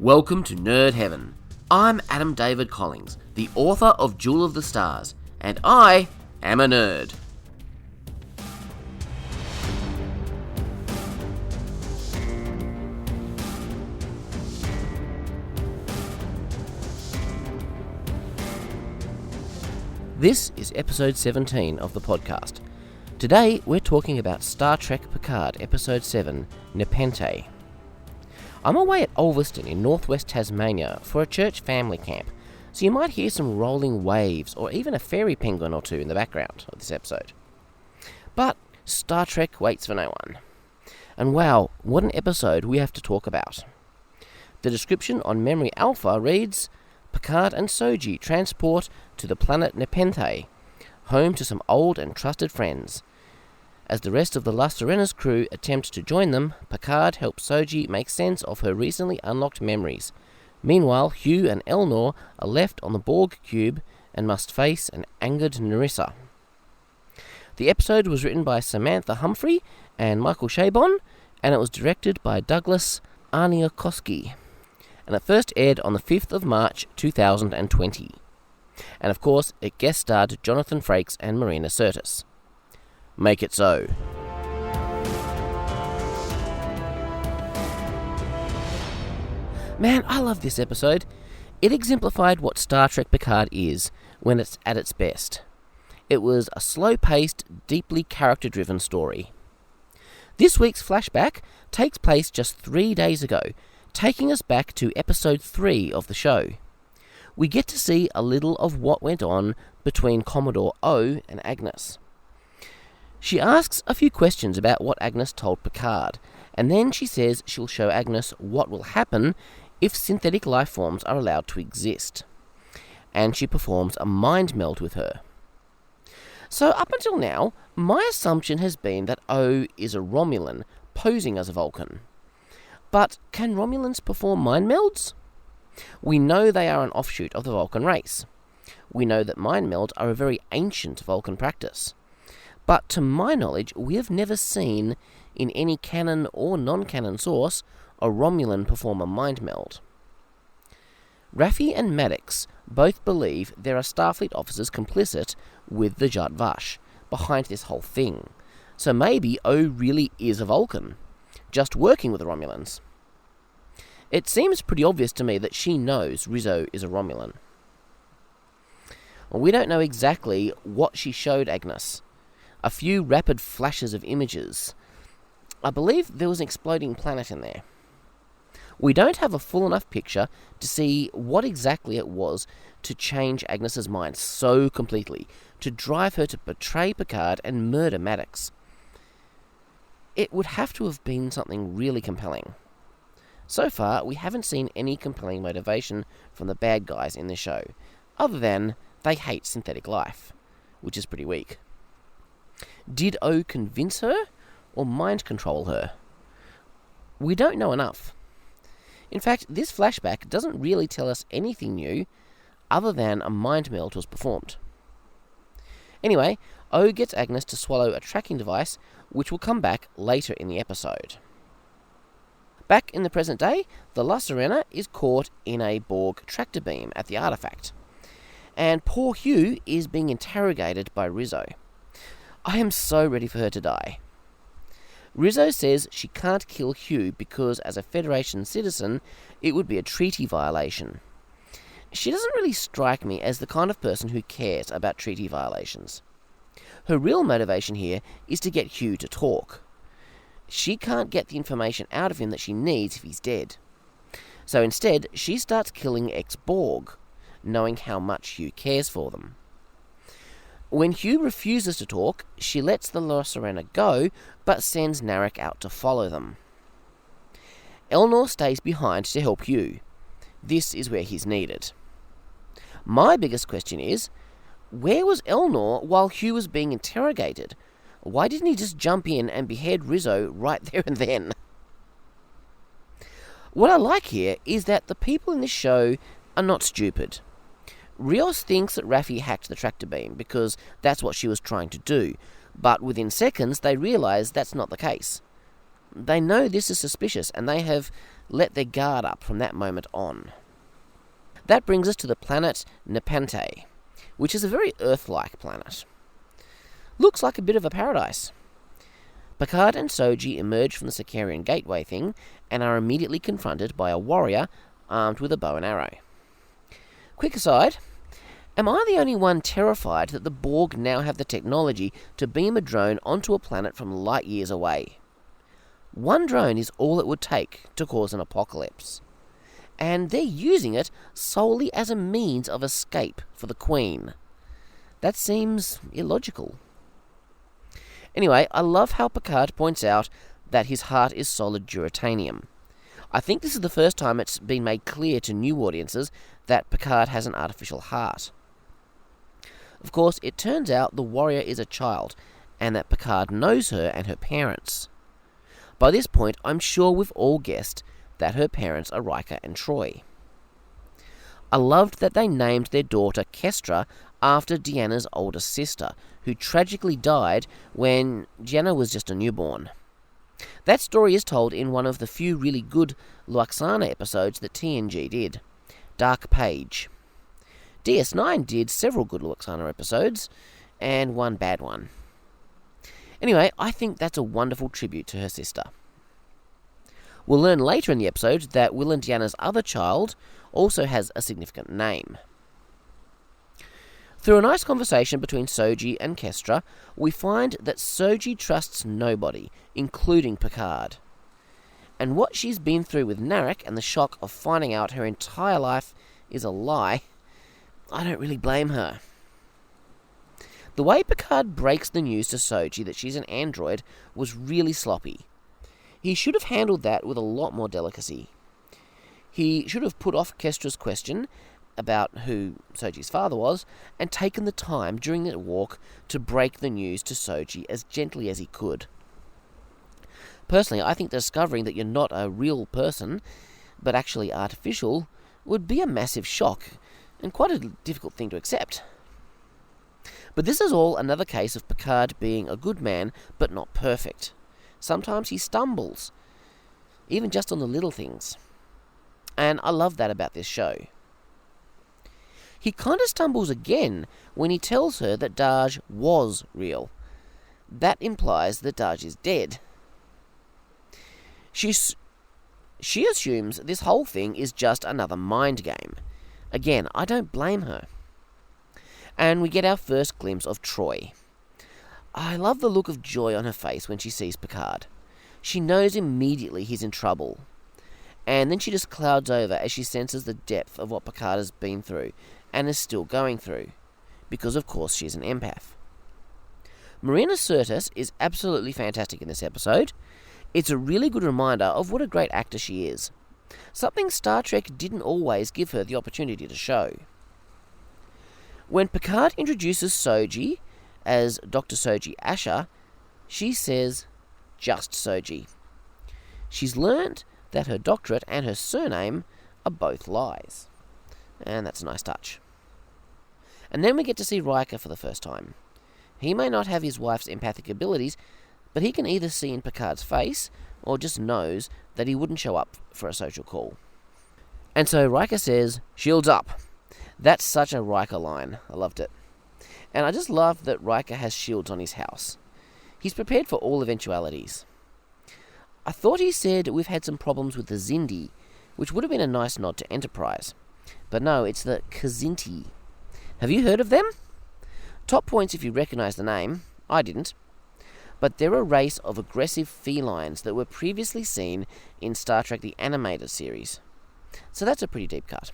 Welcome to Nerd Heaven. I'm Adam David Collins, the author of Jewel of the Stars, and I am a nerd. This is episode 17 of the podcast. Today we're talking about Star Trek Picard episode 7, Nepenthe. I'm away at Ulverston in northwest Tasmania for a church family camp, so you might hear some rolling waves or even a fairy penguin or two in the background of this episode. But Star Trek waits for no one. And wow, what an episode we have to talk about. The description on Memory Alpha reads, Picard and Soji transport to the planet Nepenthe, home to some old and trusted friends. As the rest of the La Serena's crew attempt to join them, Picard helps Soji make sense of her recently unlocked memories. Meanwhile, Hugh and Elnor are left on the Borg cube and must face an angered Narissa. The episode was written by Samantha Humphrey and Michael Chabon, and it was directed by Douglas Arniakowski. And it first aired on the 5th of March 2020. And of course, it guest starred Jonathan Frakes and Marina Sirtis. Make it so. Man, I love this episode. It exemplified what Star Trek Picard is when it's at its best. It was a slow-paced, deeply character-driven story. This week's flashback takes place just 3 days ago, taking us back to episode 3 of the show. We get to see a little of what went on between Commodore O and Agnes. She asks a few questions about what Agnes told Picard, and then she says she'll show Agnes what will happen if synthetic life forms are allowed to exist. And she performs a mind meld with her. So up until now, my assumption has been that O is a Romulan posing as a Vulcan. But can Romulans perform mind melds? We know they are an offshoot of the Vulcan race. We know that mind melds are a very ancient Vulcan practice. But to my knowledge, we have never seen, in any canon or non-canon source, a Romulan perform a mind meld. Raffi and Maddox both believe there are Starfleet officers complicit with the Zhat Vash behind this whole thing. So maybe O really is a Vulcan, just working with the Romulans. It seems pretty obvious to me that she knows Rizzo is a Romulan. Well, we don't know exactly what she showed Agnes. A few rapid flashes of images. I believe there was an exploding planet in there. We don't have a full enough picture to see what exactly it was to change Agnes's mind so completely, to drive her to betray Picard and murder Maddox. It would have to have been something really compelling. So far, we haven't seen any compelling motivation from the bad guys in the show, other than they hate synthetic life, which is pretty weak. Did O convince her, or mind control her? We don't know enough. In fact, this flashback doesn't really tell us anything new, other than a mind meld was performed. Anyway, O gets Agnes to swallow a tracking device, which will come back later in the episode. Back in the present day, the La Serena is caught in a Borg tractor beam at the artifact, and poor Hugh is being interrogated by Rizzo. I am so ready for her to die. Rizzo says she can't kill Hugh because as a Federation citizen, it would be a treaty violation. She doesn't really strike me as the kind of person who cares about treaty violations. Her real motivation here is to get Hugh to talk. She can't get the information out of him that she needs if he's dead. So instead, she starts killing ex-Borg, knowing how much Hugh cares for them. When Hugh refuses to talk, she lets the La Serena go, but sends Narek out to follow them. Elnor stays behind to help Hugh. This is where he's needed. My biggest question is, where was Elnor while Hugh was being interrogated? Why didn't he just jump in and behead Rizzo right there and then? What I like here is that the people in this show are not stupid. Rios thinks that Raffi hacked the tractor beam because that's what she was trying to do, but within seconds they realise that's not the case. They know this is suspicious and they have let their guard up from that moment on. That brings us to the planet Nepenthe, which is a very Earth-like planet. Looks like a bit of a paradise. Picard and Soji emerge from the Sicarian gateway thing and are immediately confronted by a warrior armed with a bow and arrow. Quick aside, am I the only one terrified that the Borg now have the technology to beam a drone onto a planet from light years away? One drone is all it would take to cause an apocalypse. And they're using it solely as a means of escape for the Queen. That seems illogical. Anyway, I love how Picard points out that his heart is solid duratanium. I think this is the first time it's been made clear to new audiences that Picard has an artificial heart. Of course, it turns out the warrior is a child, and that Picard knows her and her parents. By this point, I'm sure we've all guessed that her parents are Riker and Troi. I loved that they named their daughter Kestra after Deanna's older sister, who tragically died when Deanna was just a newborn. That story is told in one of the few really good Lwaxana episodes that TNG did, Dark Page. DS9 did several good Lwaxana episodes, and one bad one. Anyway, I think that's a wonderful tribute to her sister. We'll learn later in the episode that Will and Deanna's other child also has a significant name. Through a nice conversation between Soji and Kestra, we find that Soji trusts nobody, including Picard. And what she's been through with Narek and the shock of finding out her entire life is a lie, I don't really blame her. The way Picard breaks the news to Soji that she's an android was really sloppy. He should have handled that with a lot more delicacy. He should have put off Kestra's question about who Soji's father was and taken the time during that walk to break the news to Soji as gently as he could. Personally, I think discovering that you're not a real person, but actually artificial, would be a massive shock and quite a difficult thing to accept. But this is all another case of Picard being a good man, but not perfect. Sometimes he stumbles, even just on the little things. And I love that about this show. He kind of stumbles again when he tells her that Dahj was real. That implies that Dahj is dead. She assumes this whole thing is just another mind game. Again, I don't blame her. And we get our first glimpse of Troi. I love the look of joy on her face when she sees Picard. She knows immediately he's in trouble. And then she just clouds over as she senses the depth of what Picard has been through and is still going through. Because of course she's an empath. Marina Sirtis is absolutely fantastic in this episode. It's a really good reminder of what a great actor she is. Something Star Trek didn't always give her the opportunity to show. When Picard introduces Soji as Dr. Soji Asher, she says, "Just Soji." She's learned that her doctorate and her surname are both lies. And that's a nice touch. And then we get to see Riker for the first time. He may not have his wife's empathic abilities, but he can either see in Picard's face or just knows that he wouldn't show up for a social call. And so Riker says, "Shields up." That's such a Riker line. I loved it. And I just love that Riker has shields on his house. He's prepared for all eventualities. I thought he said we've had some problems with the Xindi, which would have been a nice nod to Enterprise. But no, it's the Kzinti. Have you heard of them? Top points if you recognise the name. I didn't. But they're a race of aggressive felines that were previously seen in Star Trek the Animated Series. So that's a pretty deep cut.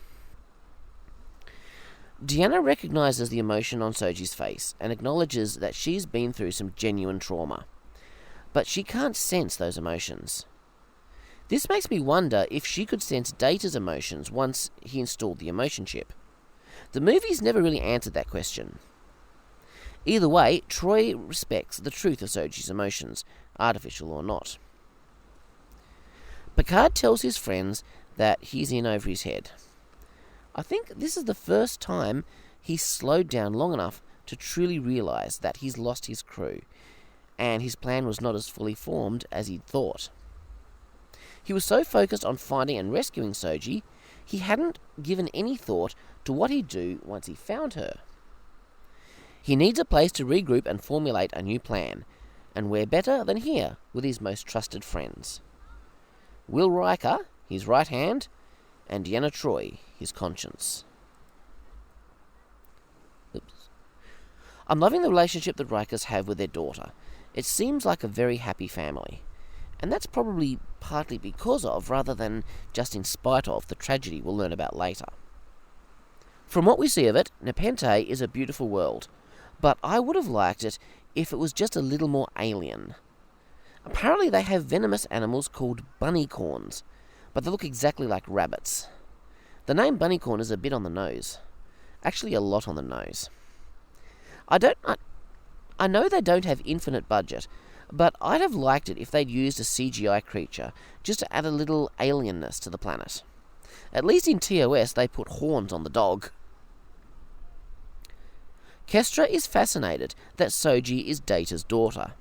Deanna recognises the emotion on Soji's face and acknowledges that she's been through some genuine trauma. But she can't sense those emotions. This makes me wonder if she could sense Data's emotions once he installed the emotion chip. The movies never really answered that question. Either way, Troi respects the truth of Soji's emotions, artificial or not. Picard tells his friends that he's in over his head. I think this is the first time he's slowed down long enough to truly realise that he's lost his crew, and his plan was not as fully formed as he'd thought. He was so focused on finding and rescuing Soji, he hadn't given any thought to what he'd do once he found her. He needs a place to regroup and formulate a new plan, and where better than here with his most trusted friends. Will Riker, his right hand, and Deanna Troi, his conscience. I'm loving the relationship the Rikers have with their daughter. It seems like a very happy family. And that's probably partly because of, rather than just in spite of, the tragedy we'll learn about later. From what we see of it, Nepenthe is a beautiful world, but I would have liked it if it was just a little more alien. Apparently they have venomous animals called bunnycorns, but they look exactly like rabbits. The name bunnycorn is a bit on the nose. Actually, a lot on the nose. I know they don't have infinite budget, but I'd have liked it if they'd used a CGI creature, just to add a little alienness to the planet. At least in TOS they put horns on the dog. Kestra is fascinated that Soji is Data's daughter.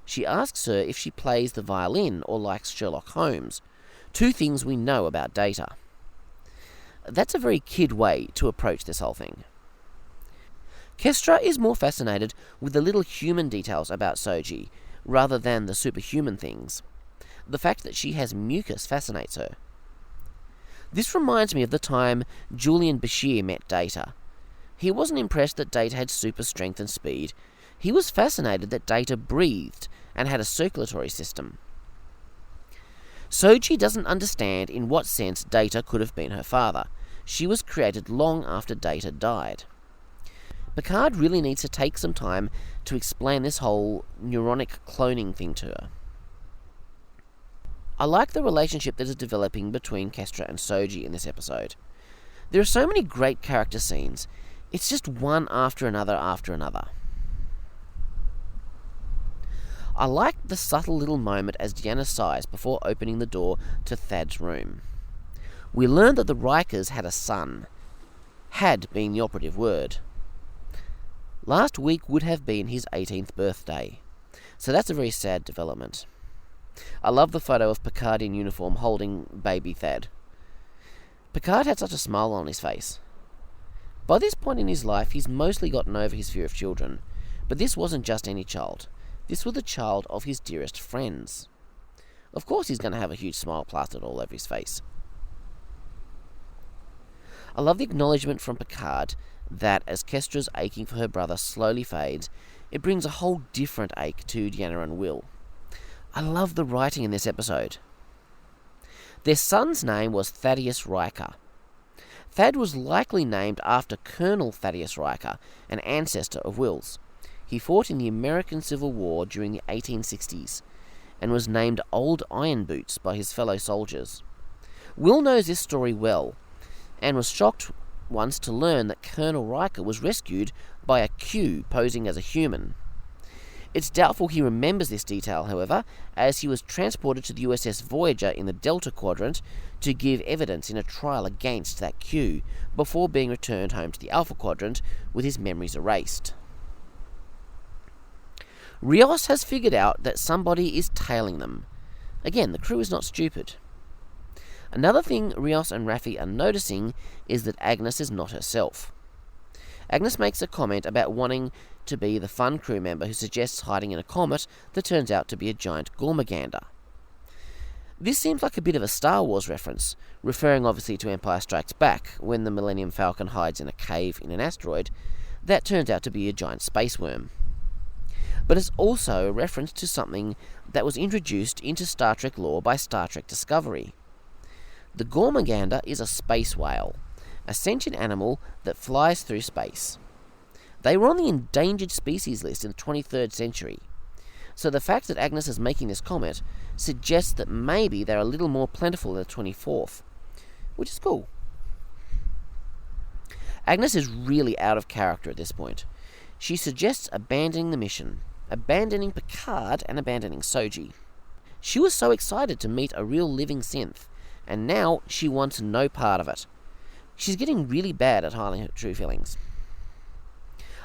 She asks her if she plays the violin or likes Sherlock Holmes, two things we know about Data. That's a very kid way to approach this whole thing. Kestra is more fascinated with the little human details about Soji, rather than the superhuman things. The fact that she has mucus fascinates her. This reminds me of the time Julian Bashir met Data. He wasn't impressed that Data had super strength and speed. He was fascinated that Data breathed and had a circulatory system. Soji doesn't understand in what sense Data could have been her father. She was created long after Data died. Picard really needs to take some time to explain this whole neuronic cloning thing to her. I like the relationship that is developing between Kestra and Soji in this episode. There are so many great character scenes. It's just one after another after another. I like the subtle little moment as Deanna sighs before opening the door to Thad's room. We learn that the Rikers had a son. Had being the operative word. Last week would have been his 18th birthday, so that's a very sad development. I love the photo of Picard in uniform holding baby Thad. Picard had such a smile on his face. By this point in his life, he's mostly gotten over his fear of children, but this wasn't just any child. This was the child of his dearest friends. Of course he's going to have a huge smile plastered all over his face. I love the acknowledgement from Picard that as Kestra's aching for her brother slowly fades, it brings a whole different ache to Deanna and Will. I love the writing in this episode. Their son's name was Thaddeus Riker. Thad was likely named after Colonel Thaddeus Riker, an ancestor of Will's. He fought in the American Civil War during the 1860s, and was named Old Iron Boots by his fellow soldiers. Will knows this story well, and was shocked once to learn that Colonel Riker was rescued by a Q posing as a human. It's doubtful he remembers this detail, however, as he was transported to the USS Voyager in the Delta Quadrant to give evidence in a trial against that Q, before being returned home to the Alpha Quadrant with his memories erased. Rios has figured out that somebody is tailing them. Again, the crew is not stupid. Another thing Rios and Raffi are noticing is that Agnes is not herself. Agnes makes a comment about wanting to be the fun crew member who suggests hiding in a comet that turns out to be a giant Gormagander. This seems like a bit of a Star Wars reference, referring obviously to Empire Strikes Back, when the Millennium Falcon hides in a cave in an asteroid that turns out to be a giant space worm. But it's also a reference to something that was introduced into Star Trek lore by Star Trek Discovery. The Gormagander is a space whale, a sentient animal that flies through space. They were on the endangered species list in the 23rd century, so the fact that Agnes is making this comment suggests that maybe they're a little more plentiful in the 24th, which is cool. Agnes is really out of character at this point. She suggests abandoning the mission, abandoning Picard and abandoning Soji. She was so excited to meet a real living synth, and now she wants no part of it. She's getting really bad at hiding her true feelings.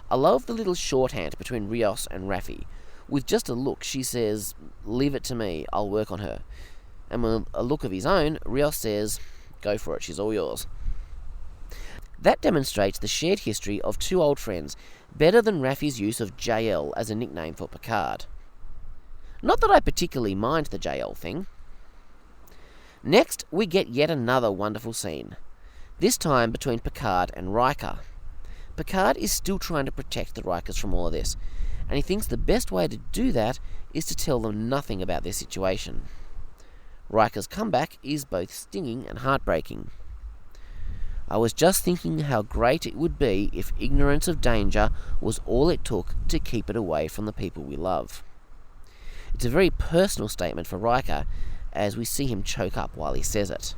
I love the little shorthand between Rios and Raffi. With just a look, she says, "Leave it to me, I'll work on her." and with a look of his own, Rios says, "Go for it, she's all yours." That demonstrates the shared history of two old friends, better than Raffi's use of JL as a nickname for Picard. Not that I particularly mind the JL thing. Next, we get yet another wonderful scene, this time between Picard and Riker. Picard is still trying to protect the Rikers from all of this, and he thinks the best way to do that is to tell them nothing about their situation. Riker's comeback is both stinging and heartbreaking. "I was just thinking how great it would be if ignorance of danger was all it took to keep it away from the people we love." It's a very personal statement for Riker, as we see him choke up while he says it.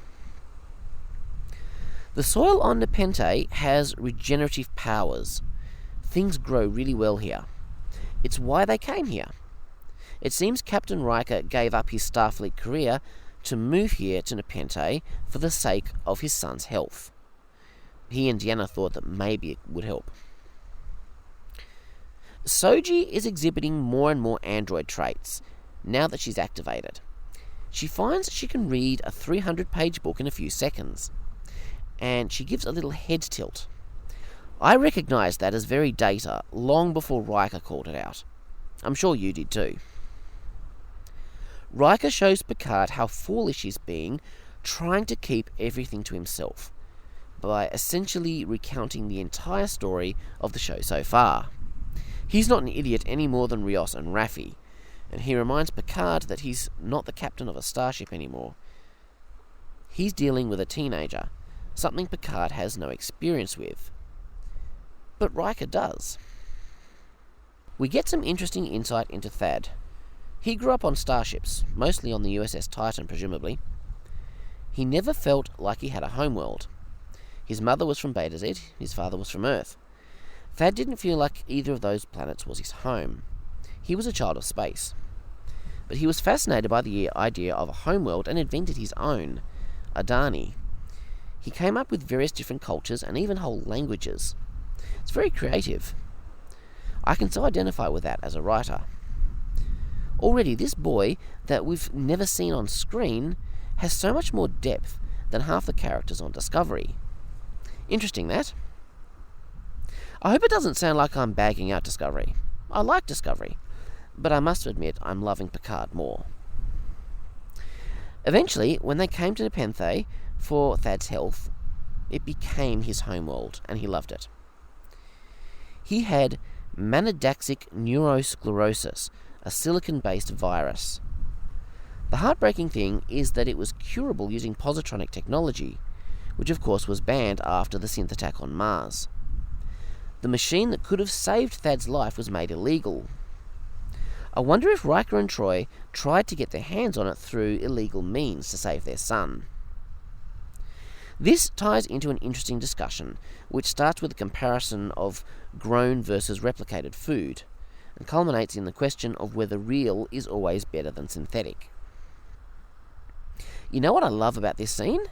The soil on Nepenthe has regenerative powers. Things grow really well here. It's why they came here. It seems Captain Riker gave up his Starfleet career to move here to Nepenthe for the sake of his son's health. He and Deanna thought that maybe it would help. Soji is exhibiting more and more android traits now that she's activated. She finds she can read a 300-page book in a few seconds, and she gives a little head tilt. I recognised that as very Data long before Riker called it out. I'm sure you did too. Riker shows Picard how foolish he's being, trying to keep everything to himself, by essentially recounting the entire story of the show so far. He's not an idiot any more than Rios and Raffi, and he reminds Picard that he's not the captain of a starship anymore. He's dealing with a teenager, something Picard has no experience with. But Riker does. We get some interesting insight into Thad. He grew up on starships, mostly on the USS Titan presumably. He never felt like he had a homeworld. His mother was from Beta Z, his father was from Earth. Thad didn't feel like either of those planets was his home. He was a child of space. But he was fascinated by the idea of a homeworld and invented his own, Adani. He came up with various different cultures and even whole languages. It's very creative. I can so identify with that as a writer. Already, this boy that we've never seen on screen has so much more depth than half the characters on Discovery. Interesting, that. I hope it doesn't sound like I'm bagging out Discovery. I like Discovery, but I must admit I'm loving Picard more. Eventually, when they came to Nepenthe for Thad's health, it became his homeworld, and he loved it. He had manidaxic neurosclerosis, a silicon-based virus. The heartbreaking thing is that it was curable using positronic technology, which of course was banned after the synth attack on Mars. The machine that could have saved Thad's life was made illegal. I wonder if Riker and Troi tried to get their hands on it through illegal means to save their son. This ties into an interesting discussion, which starts with a comparison of grown versus replicated food, and culminates in the question of whether real is always better than synthetic. You know what I love about this scene?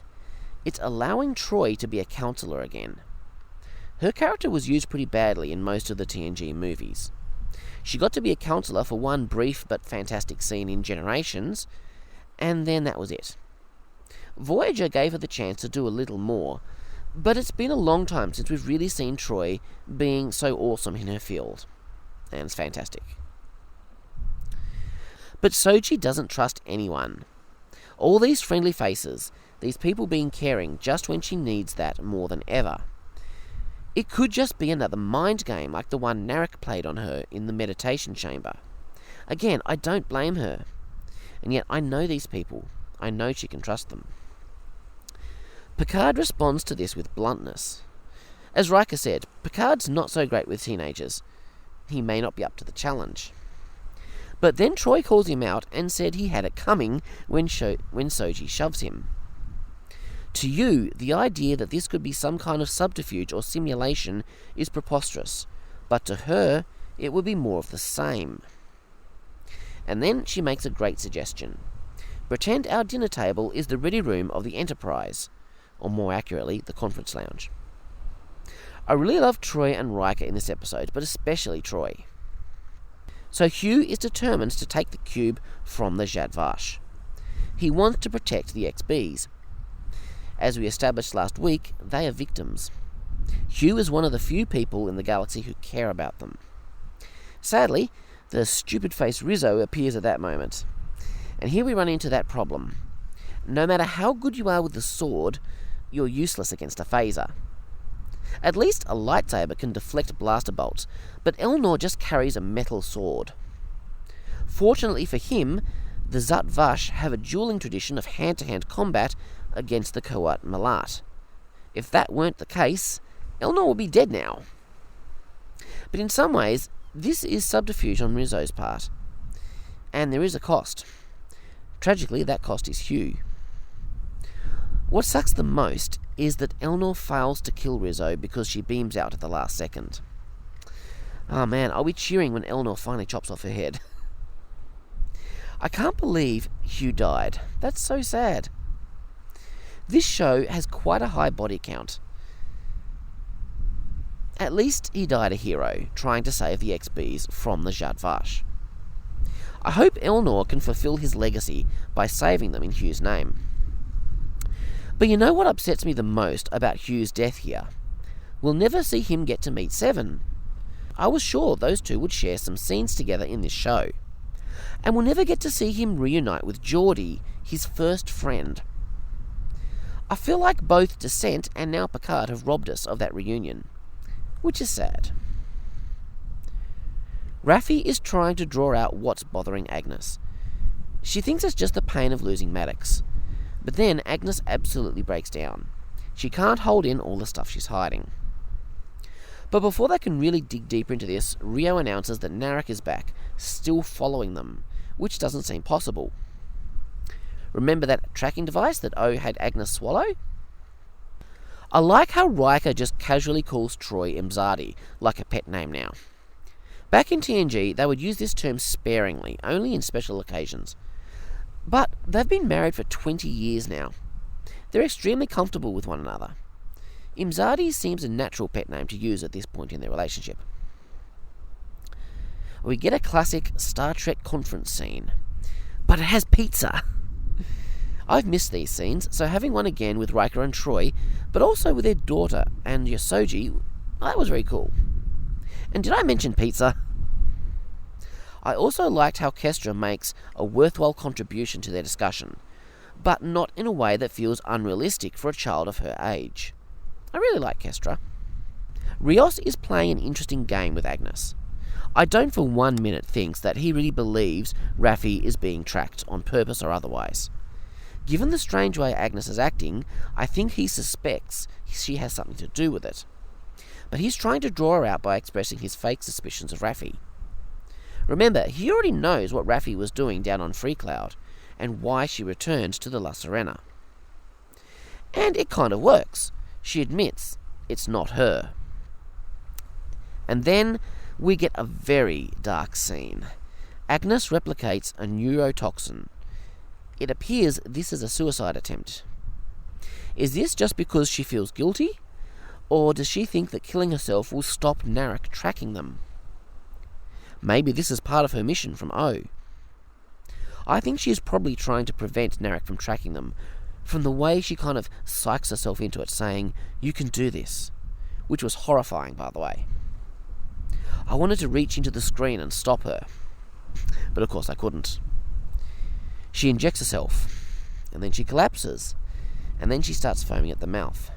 It's allowing Troi to be a counselor again. Her character was used pretty badly in most of the TNG movies. She got to be a counselor for one brief but fantastic scene in Generations, and then that was it. Voyager gave her the chance to do a little more, but it's been a long time since we've really seen Troi being so awesome in her field, and it's fantastic. But Soji doesn't trust anyone. All these friendly faces, these people being caring just when she needs that more than ever. It could just be another mind game like the one Narek played on her in the meditation chamber. Again, I don't blame her. And yet I know these people. I know she can trust them. Picard responds to this with bluntness. As Riker said, Picard's not so great with teenagers. He may not be up to the challenge. But then Troi calls him out and said he had it coming when Soji shoves him. To you, the idea that this could be some kind of subterfuge or simulation is preposterous, but to her, it would be more of the same. And then she makes a great suggestion. Pretend our dinner table is the ready room of the Enterprise, or more accurately, the conference lounge. I really love Troi and Riker in this episode, but especially Troi. So Hugh is determined to take the cube from the Zhat Vash. He wants to protect the XBs. As we established last week, they are victims. Hugh is one of the few people in the galaxy who care about them. Sadly, the stupid-faced Rizzo appears at that moment. And here we run into that problem. No matter how good you are with the sword, you're useless against a phaser. At least a lightsaber can deflect blaster bolts, but Elnor just carries a metal sword. Fortunately for him, the Zut Vash have a dueling tradition of hand-to-hand combat against the Koat Malat. If that weren't the case, Elnor would be dead now. But in some ways, this is subterfuge on Rizzo's part. And there is a cost. Tragically, that cost is Hugh. What sucks the most is that Elnor fails to kill Rizzo because she beams out at the last second. Oh man, are we cheering when Elnor finally chops off her head? I can't believe Hugh died. That's so sad. This show has quite a high body count. At least he died a hero, trying to save the XBs from the Zhat Vash. I hope Elnor can fulfill his legacy by saving them in Hugh's name. But you know what upsets me the most about Hugh's death here? We'll never see him get to meet Seven. I was sure those two would share some scenes together in this show. And we'll never get to see him reunite with Geordi, his first friend. I feel like both Descent and now Picard have robbed us of that reunion, which is sad. Raffi is trying to draw out what's bothering Agnes. She thinks it's just the pain of losing Maddox. But then Agnes absolutely breaks down. She can't hold in all the stuff she's hiding. But before they can really dig deeper into this, Rio announces that Narek is back, still following them, which doesn't seem possible. Remember that tracking device that O had Agnes swallow? I like how Riker just casually calls Troi Imzadi, like a pet name now. Back in TNG, they would use this term sparingly, only in special occasions. But they've been married for 20 years now. They're extremely comfortable with one another. Imzadi seems a natural pet name to use at this point in their relationship. We get a classic Star Trek conference scene, but it has pizza. I've missed these scenes, so having one again with Riker and Troi, but also with their daughter and Yosoji, that was very cool. And did I mention pizza? I also liked how Kestra makes a worthwhile contribution to their discussion, but not in a way that feels unrealistic for a child of her age. I really like Kestra. Rios is playing an interesting game with Agnes. I don't for 1 minute think that he really believes Raffi is being tracked on purpose or otherwise. Given the strange way Agnes is acting, I think he suspects she has something to do with it. But he's trying to draw her out by expressing his fake suspicions of Raffi. Remember, he already knows what Raffi was doing down on Freecloud, and why she returned to the La Sirena. And it kind of works. She admits it's not her. And then we get a very dark scene. Agnes replicates a neurotoxin. It appears this is a suicide attempt. Is this just because she feels guilty? Or does she think that killing herself will stop Narek tracking them? Maybe this is part of her mission from O. I think she is probably trying to prevent Narek from tracking them, from the way she kind of psychs herself into it, saying, "You can do this," which was horrifying, by the way. I wanted to reach into the screen and stop her, but of course I couldn't. She injects herself, and then she collapses, and then she starts foaming at the mouth.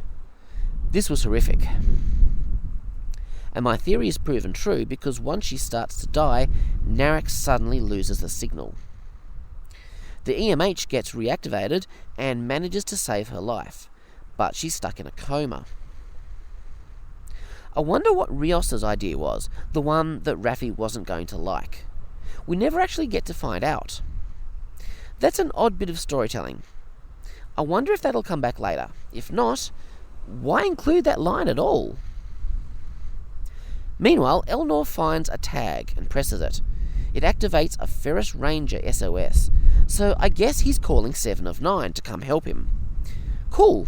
This was horrific. And my theory is proven true because once she starts to die, Narek suddenly loses the signal. The EMH gets reactivated and manages to save her life, but she's stuck in a coma. I wonder what Rios's idea was, the one that Raffi wasn't going to like. We never actually get to find out. That's an odd bit of storytelling. I wonder if that'll come back later. If not, why include that line at all? Meanwhile, Elnor finds a tag and presses it. It activates a Ferris Ranger SOS, so I guess he's calling 7 of 9 to come help him. Cool.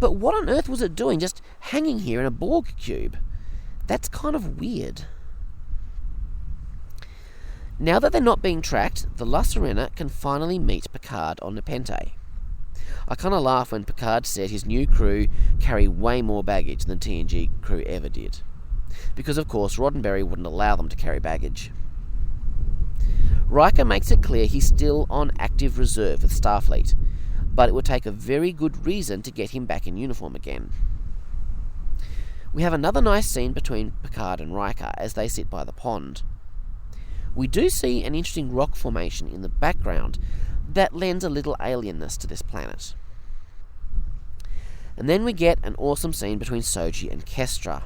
But what on earth was it doing just hanging here in a Borg cube? That's kind of weird. Now that they're not being tracked, the La Sirena can finally meet Picard on Nepenthe. I kind of laugh when Picard said his new crew carry way more baggage than TNG crew ever did. Because of course Roddenberry wouldn't allow them to carry baggage. Riker makes it clear he's still on active reserve with Starfleet, but it would take a very good reason to get him back in uniform again. We have another nice scene between Picard and Riker as they sit by the pond. We do see an interesting rock formation in the background that lends a little alienness to this planet. And then we get an awesome scene between Soji and Kestra.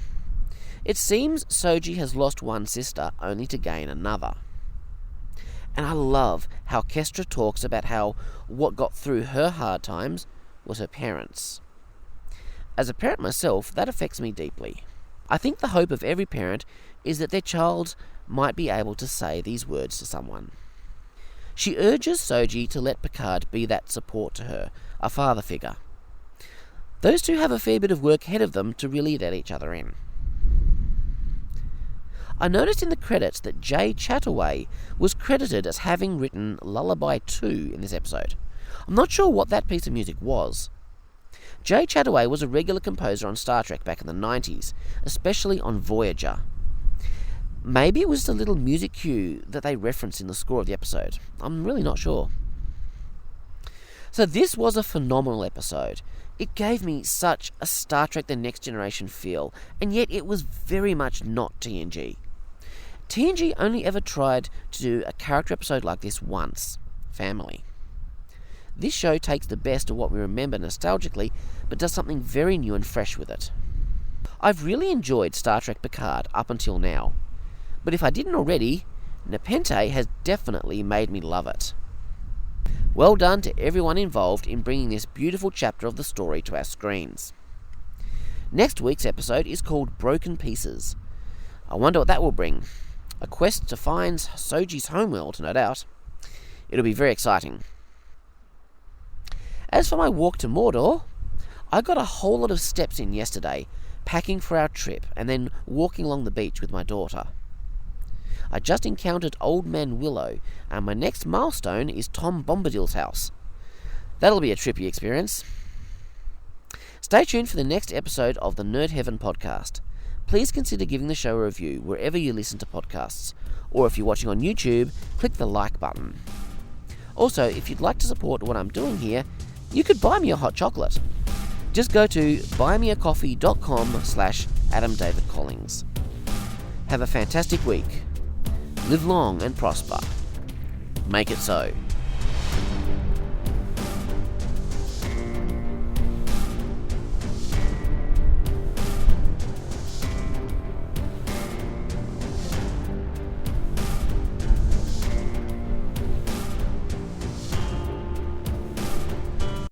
It seems Soji has lost one sister only to gain another. And I love how Kestra talks about how what got through her hard times was her parents. As a parent myself, that affects me deeply. I think the hope of every parent is that their child might be able to say these words to someone. She urges Soji to let Picard be that support to her, a father figure. Those two have a fair bit of work ahead of them to really let each other in. I noticed in the credits that Jay Chataway was credited as having written Lullaby 2 in this episode. I'm not sure what that piece of music was. Jay Chataway was a regular composer on Star Trek back in the 90s, especially on Voyager. Maybe it was just a little music cue that they referenced in the score of the episode. I'm really not sure. So this was a phenomenal episode. It gave me such a Star Trek The Next Generation feel, and yet it was very much not TNG. TNG only ever tried to do a character episode like this once, Family. This show takes the best of what we remember nostalgically, but does something very new and fresh with it. I've really enjoyed Star Trek Picard up until now, but if I didn't already, Nepenthe has definitely made me love it. Well done to everyone involved in bringing this beautiful chapter of the story to our screens. Next week's episode is called Broken Pieces. I wonder what that will bring. A quest to find Soji's homeworld, no doubt. It'll be very exciting. As for my walk to Mordor, I got a whole lot of steps in yesterday, packing for our trip and then walking along the beach with my daughter. I just encountered Old Man Willow, and my next milestone is Tom Bombadil's house. That'll be a trippy experience. Stay tuned for the next episode of the Nerd Heaven podcast. Please consider giving the show a review wherever you listen to podcasts, or if you're watching on YouTube, click the like button. Also, if you'd like to support what I'm doing here, you could buy me a hot chocolate. Just go to buymeacoffee.com/Adam David Collins. Have a fantastic week. Live long and prosper. Make it so.